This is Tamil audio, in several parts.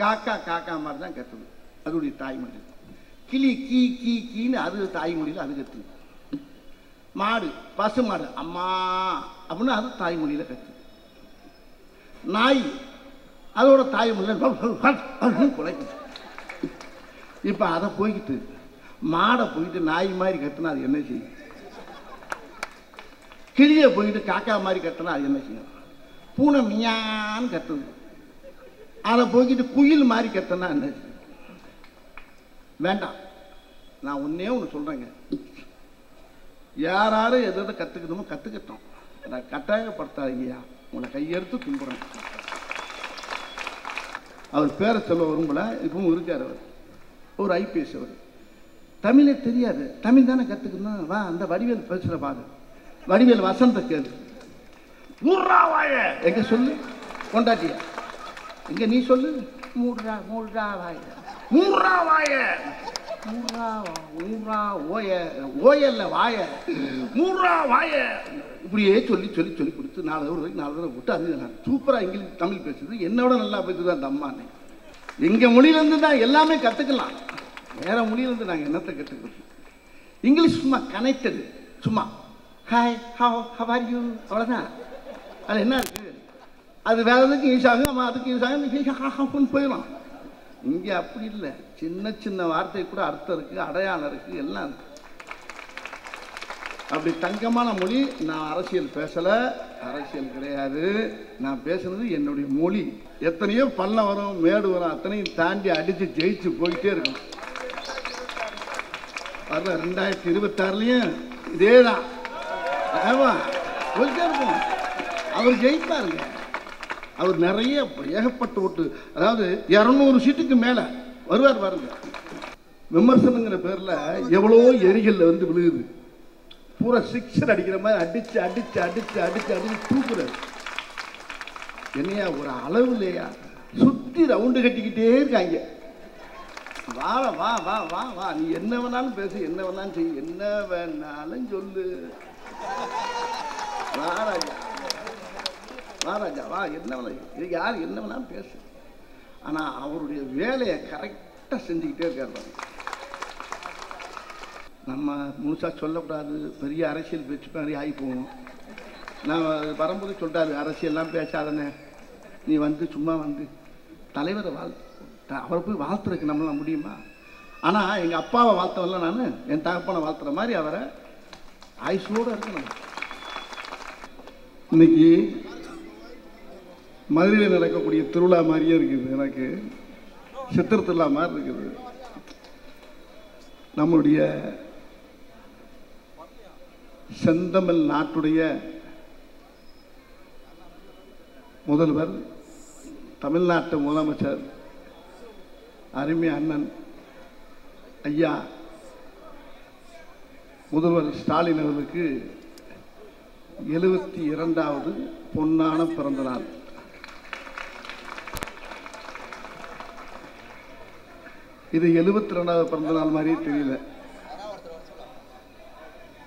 காக்கா காக்கா மாதிரி தான் கத்துது, அதோடைய தாய்மொழி. கிளி கீ கீ கீன்னு அது தாய்மொழியில் அது கத்துது. மாடு பசு மாடு அம்மா அப்படின்னு அது தாய்மொழியில் கத்துது. நாய் அதோட தாய்மொழியில் குலைக்குது. இப்போ அதை போய்கிட்டு மாடை போயிட்டு நாய் மாதிரி கத்துனா அது என்ன செய்யும்? கிளியை போயிட்டு காக்கா மாதிரி கத்துனா அது என்ன செய்யும்? பூனை மியான்னு கத்துது. அதை போய்கிட்டு குயில் மாதிரி கத்துனா என்ன செய்யும்? வேண்டாம். நான் ஒன்னே ஒன்று சொல்றேங்க, யாரும் எதை கத்துக்கணுமோ கத்துக்கிட்டோம், நான் கட்டாயப்படுத்தாதீங்கயா, உங்களை கையெடுத்து கும்பிடுறேன். அவர் பேரை சொல்ல வரும்போல இப்பவும் இருக்கார். அவர் ஒரு ஐபிஎஸ். அவர் தமிழே தெரியாது, தமிழ் தானே கத்துக்கணும். வா அந்த வடிவேல் பேசுற பாரு, வடிவேல் வசந்த கேளு. மூர்ரா வாய எங்க சொல்லு, கொண்டாட்டியா எங்க நீ சொல்லு. மூர்ரா மூர்ரா வாய, மூர்ரா வாய, மூர்ரா மூர்ரா ஓய, ஓயல்ல வாய, மூர்ரா வாய. இப்படியே சொல்லி சொல்லி சொல்லி கொடுத்து 4 வரைக்கும் 4 தடவை விட்டு அது சூப்பரா இங்கிலீஷ் தமிழ் பேசுது, என்னோட நல்லா பேசுது அந்த அம்மா. எங்க மொழியிலேருந்து தான் எல்லாமே கத்துக்கலாம், வேற மொழியிலேருந்து நாங்கள் என்னத்தை கற்றுக்கிறது? இங்கிலீஷ் சும்மா கனெக்டடு, சும்மா ஹாய் ஹவ் ஆர் யூ, அவ்வளோதான். அது என்ன இருக்குது? அது வேற எதுக்கு யூஸ் ஆகும், நம்ம அதுக்கு யூஸ் ஆகும் போயிடலாம். இங்கே அப்படி இல்லை, சின்ன சின்ன வார்த்தை கூட அர்த்தம் இருக்குது, அடையாளம் இருக்குது, எல்லாம் இருக்குது. அப்படி தங்கமான மொழி. நான் அரசியல் பேசலை, அரசியல் கிடையாது, நான் பேசுனது என்னுடைய மொழி. எத்தனையோ பள்ளம் வரும் மேடு வரும், அத்தனையும் தாண்டி அடித்து ஜெயிச்சு போயிட்டே இருக்கும். வர்ற 2026லையும் இதே தான். ஆமாம், போயிட்டே இருக்கும். அவர் ஜெயிப்பாருங்க. அவர் நிறைய ஏகப்பட்ட ஓட்டு, அதாவது 200 சீட்டுக்கு மேலே வருவார் பாருங்க. விமர்சனங்கிற பேரில் எவ்வளோ எரிகல்ல வந்து விழுகுது, பூரா சிக்ஸர் அடிக்கிற மாதிரி அடிச்சு அடிச்சு அடிச்சு அடிச்சு அடிச்சு தூக்குறாரு. என்னையா ஒரு அளவு இல்லையா? சுற்றி ரவுண்டு கட்டிக்கிட்டே இருக்காங்க. வா வா வா வா வா, நீ என்ன வேணாலும் பேசு, என்ன வேணாலும் செய், என்ன வேணாலும் சொல்லு. வா ராஜா, வா ராஜா வா, என்ன வேணாலும் இது யார் என்ன வேணாலும் பேசு. ஆனால் அவருடைய வேலையை கரெக்டாக செஞ்சுக்கிட்டே இருக்காரு. நம்ம முழுசாக சொல்லக்கூடாது, பெரிய அரசியல் பேச்சு மாதிரி ஆகி போகணும். நான் வரும்போது சொல்கிறாரு, அரசியல்லாம் பேசாதனே, நீ வந்து சும்மா வந்து தலைவரை அவரை போய் வாழ்த்துறதுக்கு நம்மளால முடியுமா? ஆனால் எங்கள் அப்பாவை வாழ்த்தவரில் நான் என் தகப்பனை வாழ்த்துற மாதிரி அவரை ஆயுசோடு இருக்கணும். இன்னைக்கு மதுரையில் நடக்கக்கூடிய திருவிழா மாதிரியே இருக்குது, எனக்கு சித்திர திருவிழா மாதிரி இருக்குது. நம்முடைய செந்தமிழ் நாட்டுடைய முதல்வர், தமிழ்நாட்டு முதலமைச்சர் அருமை அண்ணன் ஐயா முதல்வர் ஸ்டாலின் அவர்களுக்கு 72வது பொன்னான பிறந்த நாள். இது 72வது பிறந்த நாள் மாதிரியே தெரியல.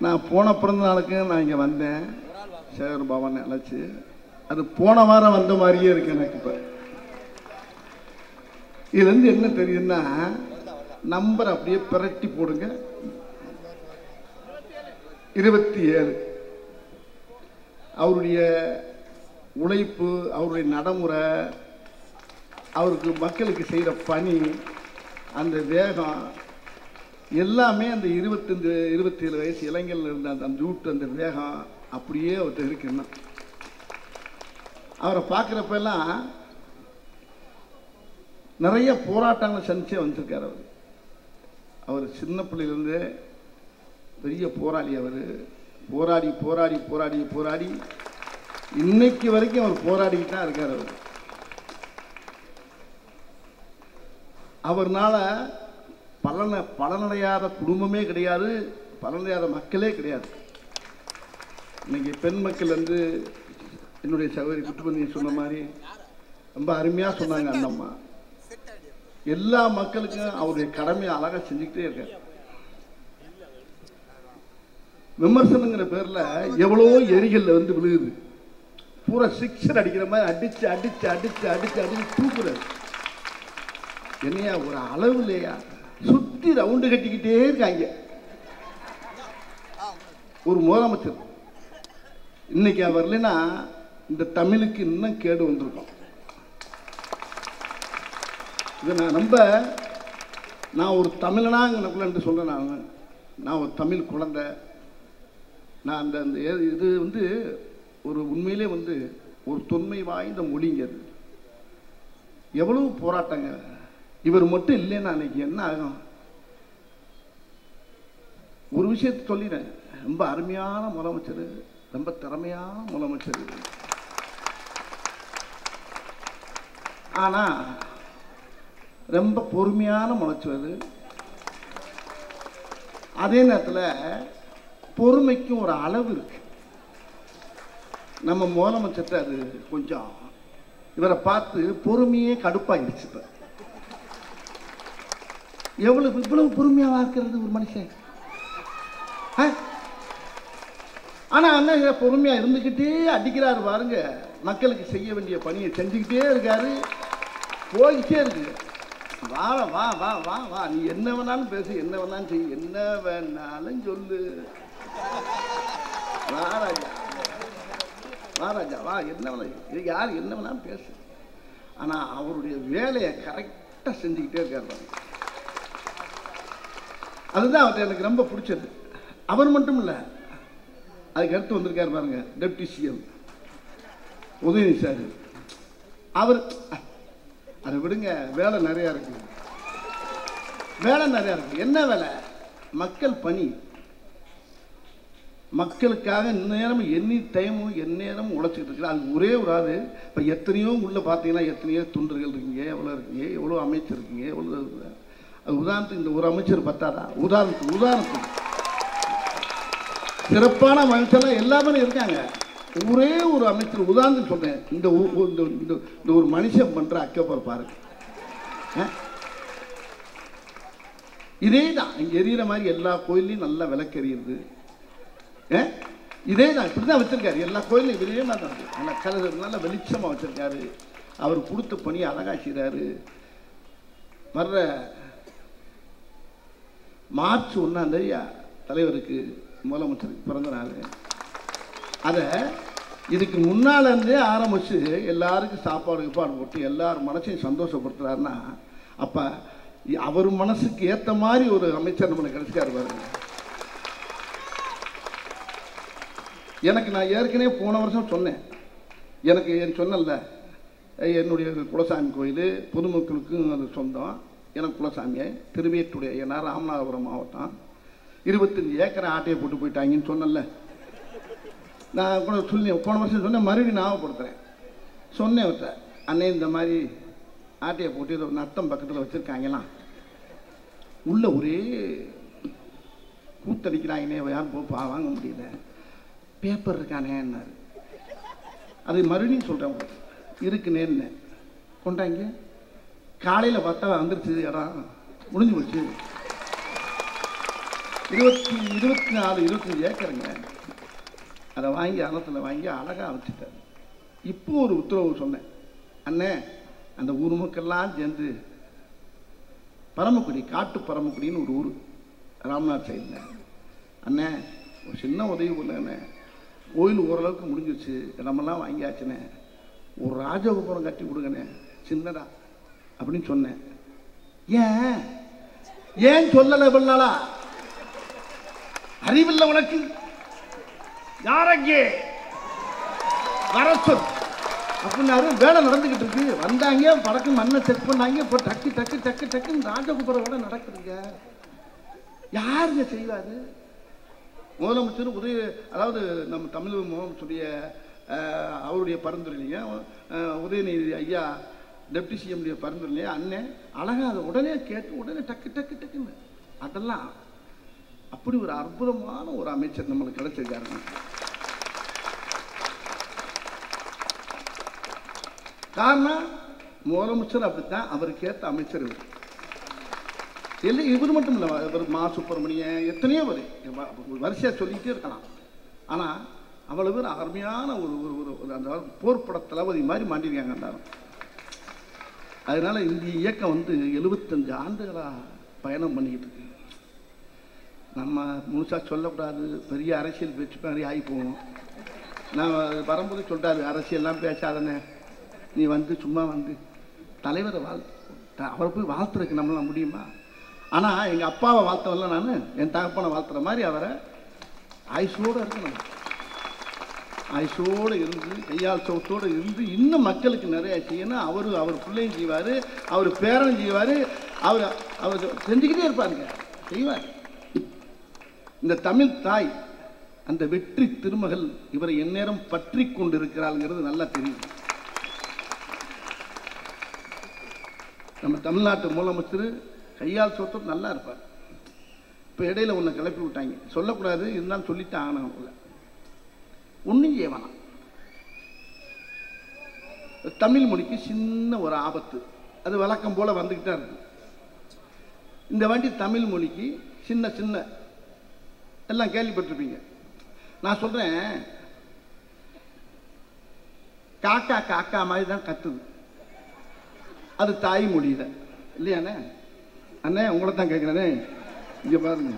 நான் போன பிறந்த நாளுக்கு நான் இங்கே வந்தேன், சேகர் பவன் அழைச்சி, அது போன வாரம் வந்த மாதிரியே இருக்கு எனக்கு. இப்போ இதுலேருந்து என்ன தெரியுதுன்னா, நம்பர் அப்படியே பிரட்டி போடுங்க, 27. அவருடைய உழைப்பு, அவருடைய நடைமுறை, அவருக்கு மக்களுக்கு செய்கிற பணி, அந்த வேகம் எல்லாமே அந்த 25 27 வயசு இளைஞர்கள் இருந்த அந்த ஜூட்டு அந்த வேகம் அப்படியே அவர்கிட்ட இருக்குன்னா, அவரை பார்க்குறப்பெல்லாம் நிறைய போராட்டங்களை சந்திச்சே வந்திருக்கார். அவர் சின்ன பிள்ளையிலேருந்து பெரிய போராளி. அவர் போராடி போராடி போராடி போராடி இன்னைக்கு வரைக்கும் அவர் போராடிக்கிட்டு தான் இருக்கார். அவர்னால பலனடையாத குடும்பமே கிடையாது, பலனடையாத மக்களே கிடையாது. இன்னைக்கு பெண் மக்கள் வந்து என்னுடைய சகோதரி குட்டுமணி சொன்ன மாதிரி ரொம்ப அருமையாக சொன்னாங்க. அந்த அம்மா எல்லா மக்களுக்கும் அவருடைய கடமையை அழகாக செஞ்சுக்கிட்டே இருக்கார். விமர்சனங்கிற பேரில் எவ்வளோ எரிகல்ல வந்து விழுகுது, பூரா சிக்ஸர் அடிக்கிற மாதிரி அடிச்சு அடிச்சு அடிச்சு அடிச்சு அடிச்சு தூக்குறாரு. என்னையா ஒரு அளவு இல்லையா, சுத்தி ரவுண்டு கட்டிக்கிட்டே இருக்காங்க. ஒரு முதலமைச்சர் இன்னைக்கு அவர் இல்லைன்னா இந்த தமிழுக்கு இன்னும் கேடு வந்திருக்கும். இதை நான் ஒரு தமிழனாங்கன்னு சொல்றேன். நான் ஒரு தமிழ் குழந்தை. நான் அந்த இது ஒரு உண்மையிலே ஒரு தொன்மை வாய்ந்த மொழிங்க. அது எவ்வளவு போராட்டங்க. இவர் மட்டும் இல்லைன்னா அன்னைக்கு என்ன ஆகும்? ஒரு விஷயத்தை சொல்லிடுறேன், ரொம்ப அருமையான முதலமைச்சர், ரொம்ப திறமையான முதலமைச்சர். ஆனா ரொம்ப பொறுமையான முதலமைச்சர். அதே நேரத்தில் பொறுமைக்கும் ஒரு அளவு இருக்கு. நம்ம முதலமைச்சர் அது கொஞ்சம் இவரை பார்த்து பொறுமையே கடுப்பாயிடுச்சு. இப்ப இவ்வளவு பொறுமையாக இருக்கிறது ஒரு மனுஷன். ஆனா என்ன பொறுமையா இருந்துகிட்டே அடிக்கிறாரு பாருங்க. மக்களுக்கு செய்ய வேண்டிய பணியை செஞ்சுக்கிட்டே இருக்காரு, போய்கிட்டே இருக்கு. வா வா வா வா வா, நீ என்ன வேணாலும் பேசு, என்ன வேணாலும் செய்ய, என்ன வேணாலும் சொல்லு. வா ராஜா, வா ராஜா, வா, என்ன வேணாலும் யார் என்ன வேணாலும் பேசு. ஆனா அவருடைய வேலையை கரெக்டா செஞ்சுக்கிட்டே இருக்காரு. அதுதான் அவர்கிட்ட எனக்கு ரொம்ப பிடிச்சது. அவர் மட்டும் இல்லை, அதுக்கு அடுத்து வந்திருக்காரு பாருங்க டெப்டி சிஎம் உதயநிதி சார். அவர் அதை விடுங்க, வேலை நிறையா இருக்கு, வேலை நிறையா இருக்கு. என்ன வேலை? மக்கள் பணி. மக்களுக்காக நேரம் எனி டைமும் எந்நேரமும் உழைச்சிக்கிட்டு இருக்கு. அது ஒரே ஒரு ஆள். இப்போ எத்தனையோ உள்ள பார்த்தீங்கன்னா எத்தனையோ தொண்டர்கள் இருக்கீங்க, எவ்வளோ இருக்கீங்க, எவ்வளோ அமைச்சர் இருக்கீங்க, எவ்வளோ. அது உதாரணத்துக்கு இந்த ஒரு அமைச்சர் பத்தாதா? உதாரணத்துக்கு சிறப்பான அமைச்சர்லாம் எல்லாமே இருக்காங்க. ஒரே ஒரு அமைச்சர் உதாரணத்துக்கு சொல்றேன். இந்த ஒரு மனுஷன் பண்ற அக்கப்புறம் பாருங்க. இதே தான் இங்க எரியிற மாதிரி எல்லா கோயிலையும் நல்லா விளக்கெறியுது. இதே தான் இப்படிதான் வச்சிருக்காரு. எல்லா கோயிலும் இதே மாதிரி தான் நல்ல வெளிச்சமா வச்சிருக்காரு. அவர் கொடுத்த பணி அழகா செய்றாரு. வர்ற மார்ச் 1 தலைவருக்கு முதலமைச்சருக்கு பிறந்த நாள். அதை இதுக்கு முன்னால இருந்தே ஆரம்பிச்சு எல்லாருக்கும் சாப்பாடு போட்டு எல்லாரும் மனசையும் சந்தோஷப்படுத்துறாருன்னா, அப்ப அவர் மனசுக்கு ஏற்ற மாதிரி ஒரு அமைச்சர் நம்மளுக்கு கிடைச்சிக்காரு பாருங்க. எனக்கு நான் ஏற்கனவே போன வருஷம் சொன்னேன், எனக்கு சொன்னல என்னுடைய குலசாமி கோயில் பொதுமக்களுக்கும் அது சொந்தம். எனக்கு குலசாமியை திருவேற்றுடைய ஏன்னா ராமநாதபுரம் மாவட்டம் 25 ஏக்கரை ஆட்டையை போட்டு போயிட்டாங்கன்னு சொன்னல. நான் கூட சொல்லி போன வருஷம் சொன்னேன், மறுபடியும் ஞாபகப்படுத்துகிறேன். சொன்னேன் அவர்கிட்ட, அண்ணே இந்த மாதிரி ஆட்டையை போட்டு இதை நத்தம் பக்கத்தில் வச்சுருக்காங்கலாம், உள்ள ஒரே கூத்தடிக்கிறாங்கன்னே, யாரும் வாங்க முடியல, பேப்பர் இருக்கானேன்னாரு. அது மறுபடியும் சொல்கிறேன், இருக்குனேன்னு கொண்டாங்க. காலையில் பார்த்தா வந்துருச்சு, இடம் முடிஞ்சு போச்சு. 25 ஏக்கருங்க. அதை வாங்கி அனத்தில் வாங்கி அழகாக வச்சுட்டார். இப்போ ஒரு உத்தரவு சொன்னேன், அண்ணே அந்த ஊர் மக்கள்லாம் சேர்ந்து பரமக்குடி, காட்டு பரமக்குடின்னு ஒரு ஊர் ராம்நாத் சைடில், அண்ணே ஒரு சின்ன உதவி பண்ணேண்ணே, கோயில் ஓரளவுக்கு முடிஞ்சிச்சு, இடமெல்லாம் வாங்கியாச்சுண்ணே, ஒரு ராஜகோபுரம் கட்டி கொடுங்கண்ணே சின்னதா அப்படின்னு சொன்னேன். ஏன் சொல்லலை? இவ்வளோ அறிவில்லை உனக்கு? யாரங்கே வர சொல் அப்படின்னாரு. வேலை நடந்துகிட்டு இருக்கு. வந்தாங்க, படக்கு மண்ணை செக் பண்ணாங்க. இப்போ டக்கு டக்கு டக்கு டக்குன்னு ராஜகோபுரம் வேலை நடக்குதுங்க. யாருங்க செய்வாரு? முதலமைச்சர் அதாவது நம்ம தமிழ் முதலமைச்சருடைய அவருடைய பரிந்துரையிலையும் உதயநிதி ஐயா டெப்டி சிஎம்டைய பரிந்துரையிலையே அண்ணன் அழகா அதை உடனே கேட்டு உடனே டக்கு டக்கு டக்குன்னு அதெல்லாம் அப்படி ஒரு அற்புதமான ஒரு அமைச்சர் நம்மளுக்கு கிடைச்சிருக்காருங்க. காரணம் முதலமைச்சர் அப்படித்தான், அவருக்கு ஏற்ற அமைச்சர் இவர். இல்லை இவர் மட்டும் இல்லை, இவர் மா சுப்பிரமணியன் எத்தனையோ வரிசையாக சொல்லிக்கிட்டே இருக்கலாம். ஆனால் அவ்வளவு பேர் அருமையான ஒரு அந்த போர்ப்பட தளபதி மாதிரி மாட்டிருக்காங்க. எல்லாரும் அதனால இந்த இயக்கம் வந்து 75 ஆண்டுகளாக பயணம் பண்ணிக்கிட்டு இருக்கு. நம்ம முழுசாக சொல்லக்கூடாது, பெரிய அரசியல் பேச்சு மாதிரி ஆகி போகணும். நான் வரும்போது சொல்லிட்டாரு, அரசியல்லாம் பேசாதனே, நீ வந்து சும்மா வந்து தலைவரை அவரை போய் வாழ்த்துறதுக்கு நம்மளால முடியுமா? ஆனால் எங்கள் அப்பாவை வாழ்த்தவல்ல, நான் என் தகப்பனை வாழ்த்துற மாதிரி அவரை ஆயுசோடு இருக்கணும். ஆயுசோடு இருந்து கையால் சவுத்தோடு இருந்து இன்னும் மக்களுக்கு நிறையா செய்யணும். அவர் பிள்ளையும் செய்வார், அவர் பேரனும் செய்வார், அவர் செஞ்சுக்கிட்டே இருப்பாருங்க, செய்வார். இந்த தமிழ் தாய் அந்த வெற்றி திருமகள் இவரை எந்நேரம் பற்றி கொண்டு இருக்கிறாள்ங்கிறது நல்லா தெரியும். நம்ம தமிழ்நாட்டு முதலமைச்சர் கையால் சோத்தோடு நல்லா இருப்பார். இப்போ இடையில ஒன்று கிளப்பி விட்டாங்க, சொல்லக்கூடாது, இருந்தாலும் சொல்லிட்டு ஆகணும். ஒன்றும் செய்ய வேணாம். தமிழ் மொழிக்கு சின்ன ஒரு ஆபத்து, அது வழக்கம் போல வந்துக்கிட்டே இருக்கு. இந்த வாட்டி தமிழ் மொழிக்கு சின்ன சின்ன எல்லாம் கேள்விப்பட்டிருப்பீங்க. நான் சொல்றேன், காக்கா காக்கா மாதிரி தான் கத்துது, அது தாய்மொழியில இல்லையாண்ணே? அண்ணே உங்களை தான் கேட்கிறேனே, இங்க பாருங்க,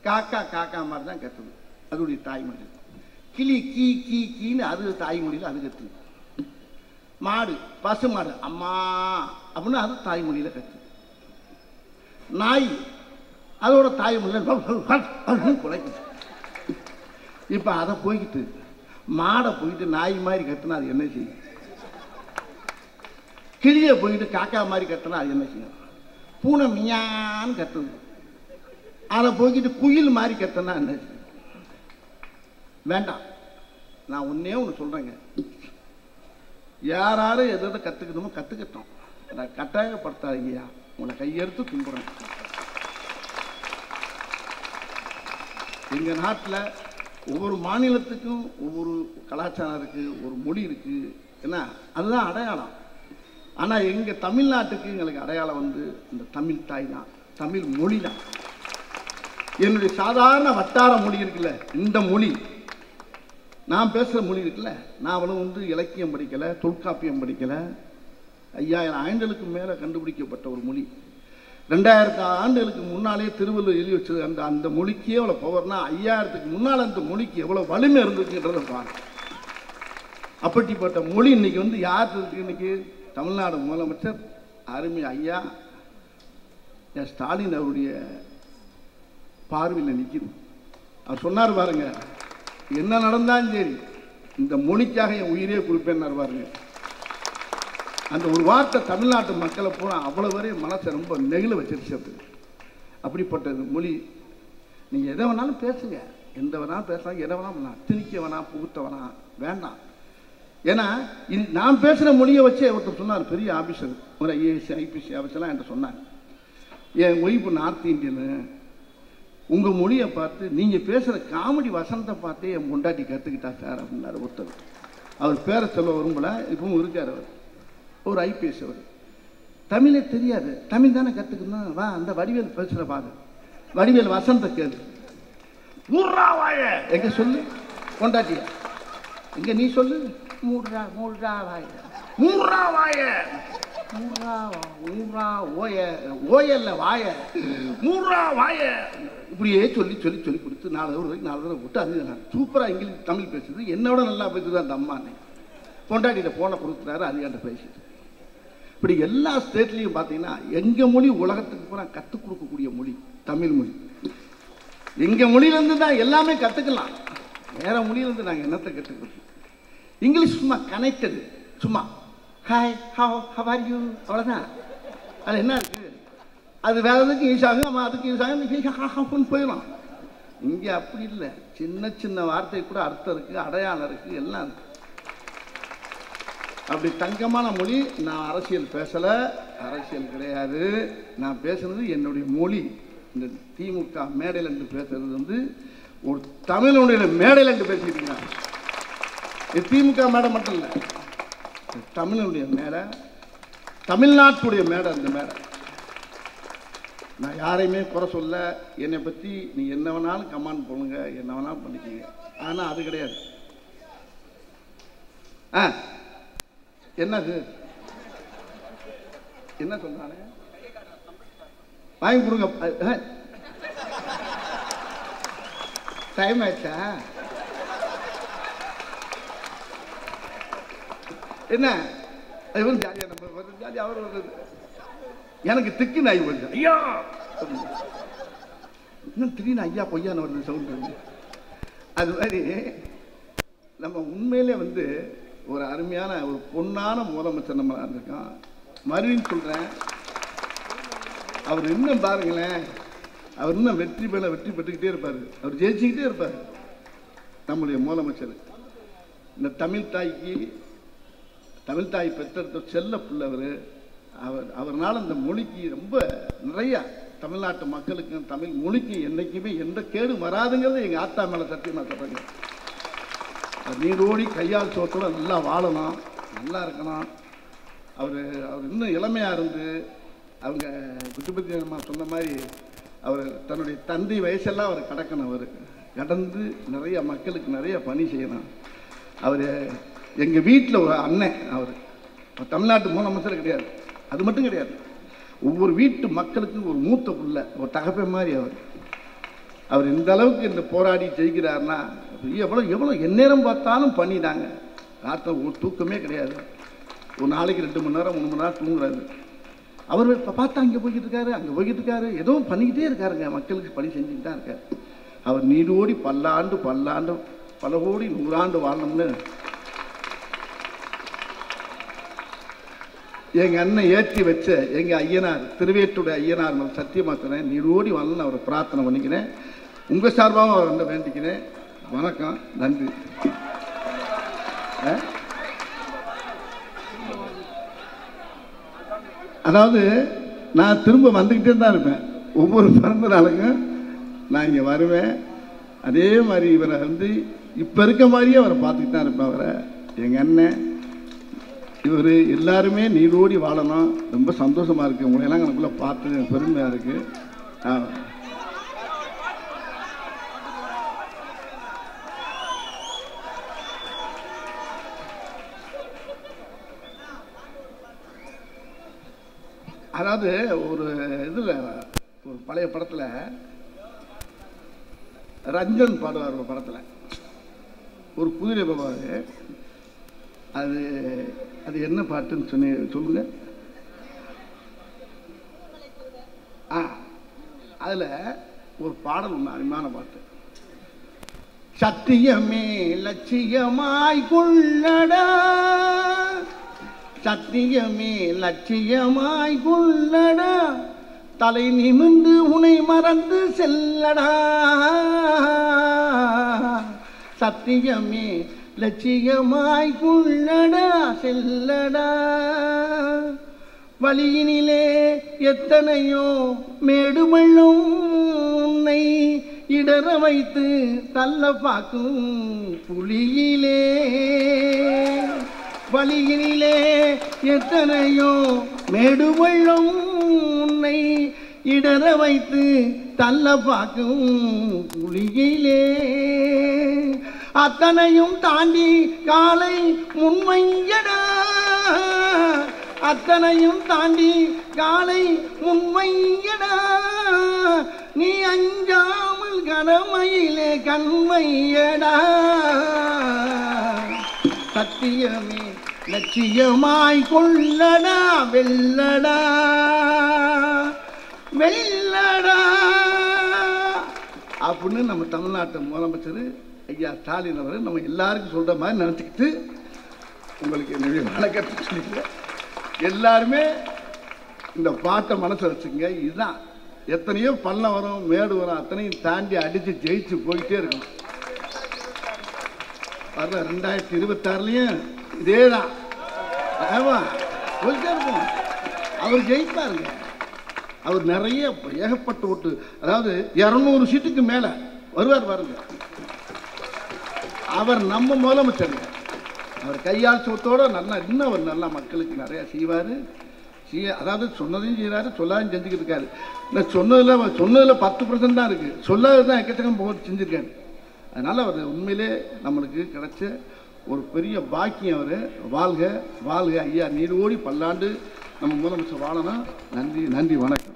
காக்கா காக்கா மாதிரி தான் கத்துது, அதோடைய தாய்மொழி. கிளி கீ கீ கீன்னு அது தாய்மொழியில் அது கத்துது. மாடு பசு மாடு அம்மா அப்படின்னு அது தாய்மொழியில் கத்துது. நாய் அதோட தாய்மொழியில் குலைக்குது. இப்போ அதை போய்கிட்டு மாடை போயிட்டு நாய் மாதிரி கத்துனா அது என்ன செய்யும்? கிளியை போயிட்டு காக்கா மாதிரி கத்துனா அது என்ன செய்யும்? பூனை மியான்னு கத்துது, அதை போய்கிட்டு குயில் மாதிரி கத்தனா என்ன? வேண்டாம். நான் ஒன்னே ஒன்று சொல்றேங்க, யாராரும் எதை கத்துக்கணுமோ கத்துக்கட்டும், நான் கட்டாயப்படுத்தாதீங்கயா, உங்களை கையெடுத்து கும்பிடுறேன். எங்க நாட்டில் ஒவ்வொரு மாநிலத்துக்கும் ஒவ்வொரு கலாச்சாரம் இருக்கு, ஒரு மொழி இருக்கு, என்ன அதுதான் அடையாளம். ஆனால் எங்க தமிழ்நாட்டுக்கு எங்களுக்கு அடையாளம் வந்து இந்த தமிழ் தாய் தான், தமிழ் மொழி தான். என்னுடைய சாதாரண வட்டார மொழி இருக்குல்ல, இந்த மொழி நான் பேசுகிற மொழி இருக்குல்ல, நான் அவ்வளவு வந்து இலக்கியம் படிக்கலை, தொல்காப்பியம் படிக்கலை, 5000 ஆண்டுகளுக்கு மேலே கண்டுபிடிக்கப்பட்ட ஒரு மொழி. 2000 ஆண்டுகளுக்கு முன்னாலே திருவள்ளுவர் எழுதி வச்சது. அந்த மொழிக்கே எவ்வளோ பவர்னா, 5000க்கு முன்னால் அந்த மொழிக்கு எவ்வளோ வலிமை இருந்துச்சுன்றதை பாருங்க. அப்படிப்பட்ட மொழி இன்னைக்கு வந்து யார் இருக்கு? இன்னைக்கு தமிழ்நாடு முதலமைச்சர் அருமை ஐயா ஸ்டாலின் அவருடைய பார்வையில் நிற்குது. அவர் சொன்னார் பாருங்க, என்ன நடந்தாலும் சரி இந்த மொழிக்காக என் உயிரே கொடுப்பேன்னு பாருங்க. அந்த ஒரு வார்த்தை தமிழ்நாட்டு மக்களை பூரா அவ்வளோ வரை மனசை ரொம்ப நெகிழ வச்சிருச்சு. அப்படிப்பட்ட மொழி நீங்கள் எதை வேணாலும் பேசுங்க, எந்த வேணாலும் பேசலாம், எதை வேணாலும் பண்ணலாம், திணிக்க வேணாம், புகுத்த வேணாம், வேண்டாம். ஏன்னா நான் பேசுகிற மொழியை வச்சே ஒருத்தர் சொன்னார், பெரிய ஆஃபீஸர், ஒரு ஐஏஎஸ் ஐபிஎஸ் ஆஃபீஸர்லாம் என்கிட்ட சொன்னார், என் ஒய்ஃபு நார்த் இந்தியனு, உங்கள் மொழியை பார்த்து நீங்கள் பேசுகிற காமெடி வசனத்தை பார்த்தே என் பொண்டாட்டி கற்றுக்கிட்டா சார் அப்படின்னாரு ஒருத்தர். அவர் பேரை சொல்ல வரும்போல இப்பவும் இருக்கார். அவர் ஒரு ஐபிஎஸ், அவர் தமிழே தெரியாது, தமிழ் தானே கற்றுக்கணும், வா அந்த வடிவேல் பேசுகிற பாரு, வடிவேல் வசனத்தை கேளு, மூர்ரா வாய எங்க சொல்லு பொண்டாட்டிய, எங்க நீ சொல்லு, மூர்ரா மூர்ரா வாய, மூர்ரா வாய, மூர்ரா மூர்ரா ஓய, ஓயல்ல வாய, மூர்ரா வாய, இப்படியே சொல்லி சொல்லி சொல்லி கொடுத்து 4 வரைக்கும் 4 தடவை விட்டு அது சூப்பராக இங்கிலீஷ் தமிழ் பேசுது, என்னோட நல்லா பேசுது அந்த அம்மானே. பொண்டாட்டிகிட்ட போனை கொடுக்குறாரு, அது என்கிட்ட பேசிட்டு. இப்படி எல்லா ஸ்டேட்லேயும் பார்த்தீங்கன்னா எங்கள் மொழி உலகத்துக்கு பூரா கற்றுக் கொடுக்கக்கூடிய மொழி தமிழ் மொழி. எங்கள் மொழியிலேருந்து தான் எல்லாமே கற்றுக்கலாம், வேறு மொழியிலேருந்து நாங்கள் என்னத்தை கற்றுக்கிறோம்? இங்கிலீஷ் சும்மா கனெக்டடு, சும்மா ஹாய் ஹவ் ஆர் யூ, அவ்வளோதான். அது என்ன இருக்குது? அது வேற எதுக்கும் யூஸ் ஆகும், நம்ம அதுக்கு யூஸ் ஆகும் போயிடும். இங்கே அப்படி இல்லை, சின்ன சின்ன வார்த்தை கூட அர்த்தம் இருக்குது, அடையாளம் இருக்குது, எல்லாம் இருக்குது. அப்படி தங்கமான மொழி. நான் அரசியல் பேசலை, அரசியல் கிடையாது, நான் பேசுனது என்னுடைய மொழி. இந்த திமுக மேடையில் என்று பேசுறது வந்து ஒரு தமிழுடைய மேடையில் என்று பேசிக்கிட்டீங்க. இது திமுக மேடை மட்டும் இல்லை, தமிழுடைய மேடை, தமிழ்நாட்டுடைய மேடை. அந்த மேடை நான் யாரையுமே குறை சொல்ல, என்னை பற்றி நீ என்ன வேணாலும் கமெண்ட் பண்ணுங்க, என்ன வேணாலும் பண்ணிக்கோங்க, ஆனால் அது கிடையாது. என்னது என்ன சொல்றானே வாங்கி கொடுங்க. டைம் ஆயிடுச்சா? என்ன ஜாலியா நம்ம ஜாலியா அவர் வர்றது எனக்கு திக்கு நாய் வருது. ஐயா இன்னும் திடீர்னு ஐயா பொய்யான்னு வருது சவுண்ட். அது மாதிரி நம்ம உண்மையிலே வந்து ஒரு அருமையான ஒரு பொன்னான முதலமைச்சர் நம்ம இருந்திருக்கோம். மறுபடியும் சொல்கிறேன், அவர் இன்னும் பாருங்களேன், அவர் இன்னும் வெற்றி பெற்றுக்கிட்டே இருப்பார், அவர் ஜெயிச்சுக்கிட்டே இருப்பார். நம்முடைய முதலமைச்சர் இந்த தமிழ் தாய் பெற்றெடுத்த செல்ல பிள்ளை அவர்னால இந்த மொழிக்கு ரொம்ப நிறையா தமிழ்நாட்டு மக்களுக்கும் தமிழ் மொழிக்கு என்றைக்குமே எந்த கேடு வராதுங்கிறது எங்கள் ஆத்தா மேலே சத்தியமாக சொல்கிறேங்க. நீரோடி கையால் சோத்தோடு நல்லா வாழணும், நல்லா இருக்கணும். அவர் இன்னும் இளமையாக இருந்து அவங்க குட்டிபத்தி நம்ம சொன்ன மாதிரி அவர் தன்னுடைய தந்தை வயசெல்லாம் அவர் கடக்கணும். அவர் கடந்து நிறைய மக்களுக்கு நிறைய பணி செய்யணும். அவர் எங்கள் வீட்டில் ஒரு அண்ணன், அவர் தமிழ்நாட்டு முதலமைச்சர் கிடையாது, அது மட்டும் கிடையாது, ஒவ்வொரு வீட்டு மக்களுக்கும் ஒரு மூத்த புள்ள, ஒரு தகப்பை மாதிரி அவர் இந்த அளவுக்கு இந்த போராடி ஜெயிக்கிறாருன்னா எவ்வளோ எந்நேரம் பார்த்தாலும் பண்ணிட்டாங்க. ராத்திரி ஒரு தூக்கமே கிடையாது, ஒரு நாளைக்கு 2 மணி நேரம் 3 மணி நேரம் தூங்குறாரு. அவர் இப்போ பார்த்தா அங்கே போய்கிட்டு இருக்காரு, அங்கே போய்கிட்டு இருக்காரு, ஏதோ பண்ணிக்கிட்டே இருக்காருங்க, மக்களுக்கு பணி செஞ்சுக்கிட்டு தான் இருக்கார். அவர் நீடோடி பல்லாண்டு பல கோடி 100 ஆண்டு வாழணும்னு எங்கள் அண்ணன் ஏற்றி வச்ச எங்கள் ஐயனார் திருவேற்றுடைய ஐயனார் சத்தியமாக்குறேன், நீடோடி வாழணும்னு அவரை பிரார்த்தனை பண்ணிக்கிறேன். உங்கள் சார்பாகவும் அவர் வந்து வேண்டிக்கிறேன். வணக்கம், நன்றி. அதாவது நான் திரும்ப வந்துக்கிட்டே தான் இருப்பேன், ஒவ்வொரு பிறந்த நாளுக்கும் நான் இங்கே வருவேன். அதே மாதிரி இவரை வந்து இப்போ இருக்க மாதிரியே அவரை பார்த்துக்கிட்டு தான் இருப்பேன். அவரை எங்கள் அண்ணன் இவர் எல்லாருமே நீடோடி வாழணும். ரொம்ப சந்தோஷமாக இருக்குது, உங்களையெல்லாம் எனக்குள்ளே பார்த்து பெருமையாக இருக்குது. அதாவது ஒரு இதில் ஒரு பழைய படத்தில் ரஞ்சன் பாடுவார், ஒரு படத்தில் ஒரு குதிரை போவார். அது என்ன பாட்டுன்னு சொல்லுங்க. அதில் ஒரு பாடல் ஒன்று அருமையான பாட்டு. சத்தியமே லட்சியமாய் கொள்ளடா, சத்தியமே லட்சியமாய் கொள்ளடா, தலை நிமிர்ந்து உனை மறந்து செல்லடா, சத்தியமே லட்சியமாய் கொள்ளடா செல்லடா. வழியினிலே எத்தனையோ மேடுமள்ளும் உன்னை இடற வைத்து தள்ள பார்க்கும் புலியிலே, வழியினிலே எத்தனையோ மேடுமள்ளும் உன்னை இடற வைத்து தள்ள பார்க்கும் புலியிலே, அத்தனையும் தாண்டி காலை முன்வையடா, அத்தனையும் தாண்டி காலை முன்வையடா, நீ அஞ்சாமல் கடமையிலே கண்மையடா, சத்தியமே லட்சியமாய் கொள்ளடா வெல்லடா வெல்லடா அப்படின்னு நம்ம தமிழ்நாட்டு முதலமைச்சர் ஐயா ஸ்டாலின் அவர் நம்ம எல்லாருக்கும் சொல்ற மாதிரி நினச்சிக்கிட்டு உங்களுக்கு என்னுடைய வணக்கத்தை சொல்லிக்கிறேன். எல்லாருமே இந்த பாட்டை மனசில் வச்சுங்க. இதுதான், எத்தனையோ பள்ளம் வரும் மேடு வரும், அத்தனையும் தாண்டி அடித்து ஜெயிச்சு போயிட்டே இருக்கணும். வர 2026 இதே தான் போயிட்டே இருக்கும். அவர் ஜெயிப்பாருங்க. அவர் நிறைய ஏகப்பட்ட ஓட்டு, அதாவது 200 சீட்டுக்கு மேலே வருவார் பாருங்க. அவர் நம்ம முதலமைச்சர், அவர் கையால் சோத்தோட நல்லா இன்னும் அவர் நல்லா மக்களுக்கு நிறையா செய்வார். அதாவது சொன்னதையும் செய்கிறாரு, சொல்லாதையும் செஞ்சுக்கிட்டு இருக்காரு. இந்த சொன்னதில் 10% தான் இருக்குது, சொல்லாத தான் எக்கச்சக்கம் போட்டு செஞ்சுருக்காரு. அதனால் அவர் உண்மையிலே நம்மளுக்கு கிடைச்ச ஒரு பெரிய பாக்கியம் அவர். வாழ்க வாழ்க ஐயா, நீடோடி பல்லாண்டு நம்ம முதலமைச்சர் வாழணும். நன்றி, நன்றி, வணக்கம்.